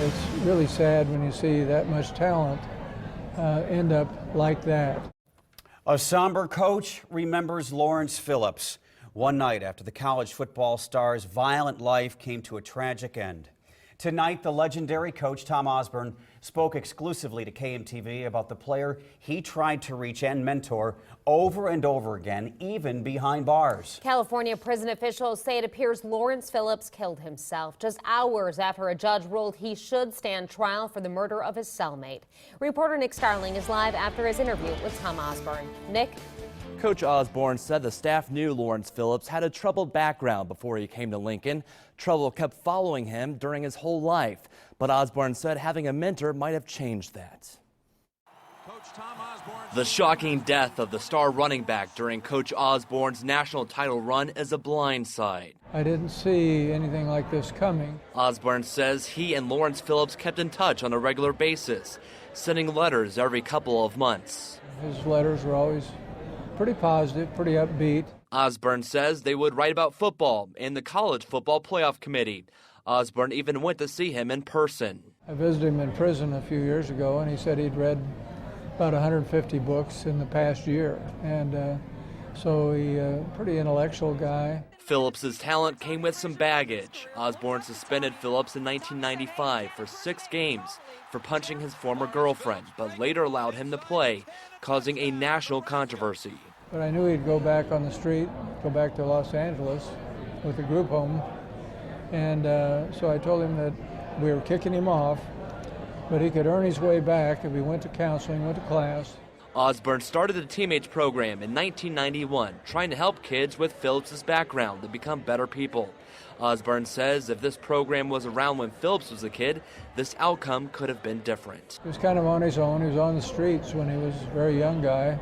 It's really sad when you see that much talent end up like that. A somber coach remembers Lawrence Phillips one night after the college football star's violent life came to a tragic end. Tonight, the legendary coach Tom Osborne spoke exclusively to KMTV about the player he tried to reach and mentor over and over again, even behind bars. California prison officials say it appears Lawrence Phillips killed himself just hours after a judge ruled he should stand trial for the murder of his cellmate. Reporter Nick Starling is live after his interview with Tom Osborne. Nick? Coach Osborne said the staff knew Lawrence Phillips had a troubled background before he came to Lincoln. Trouble kept following him during his whole life, but Osborne said having a mentor might have changed that. The shocking death of the star running back during Coach Osborne's national title run is a blindside. I didn't see anything like this coming. Osborne says he and Lawrence Phillips kept in touch on a regular basis, sending letters every couple of months. His letters were always pretty positive, pretty upbeat. Osborne says they would write about football and the college football playoff committee. Osborne even went to see him in person. I visited him in prison a few years ago, and he said he'd read about 150 books in the past year. And so he's a pretty intellectual guy. Phillips's talent came with some baggage. Osborne suspended Phillips in 1995 for 6 games for punching his former girlfriend, but later allowed him to play, causing a national controversy. But I knew he'd go back on the street, go back to Los Angeles with a group home. And so I told him that we were kicking him off, but he could earn his way back if he went to counseling, went to class. Osborne started the Teammates program in 1991, trying to help kids with Phillips's background to become better people. Osborne says if this program was around when Phillips was a kid, this outcome could have been different. He was kind of on his own. He was on the streets when he was a very young guy.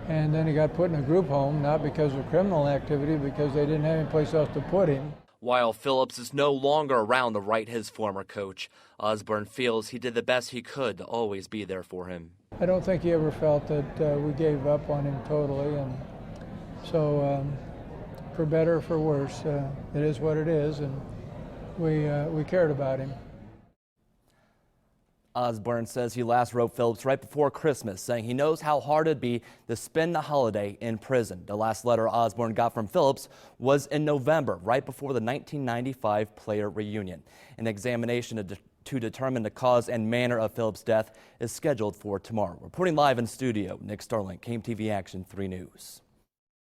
And then he got put in a group home, not because of criminal activity, because they didn't have any place else to put him. While Phillips is no longer around to right his former coach, Osborne feels he did the best he could to always be there for him. I don't think he ever felt that we gave up on him totally, and so for better or for worse, it is what it is, and we cared about him. Osborne says he last wrote Phillips right before Christmas, saying he knows how hard it'd be to spend the holiday in prison. The last letter Osborne got from Phillips was in November, right before the 1995 player reunion. An examination to determine the cause and manner of Phillips' death is scheduled for tomorrow. Reporting live in studio, Nick Starling, KMTV Action 3 News.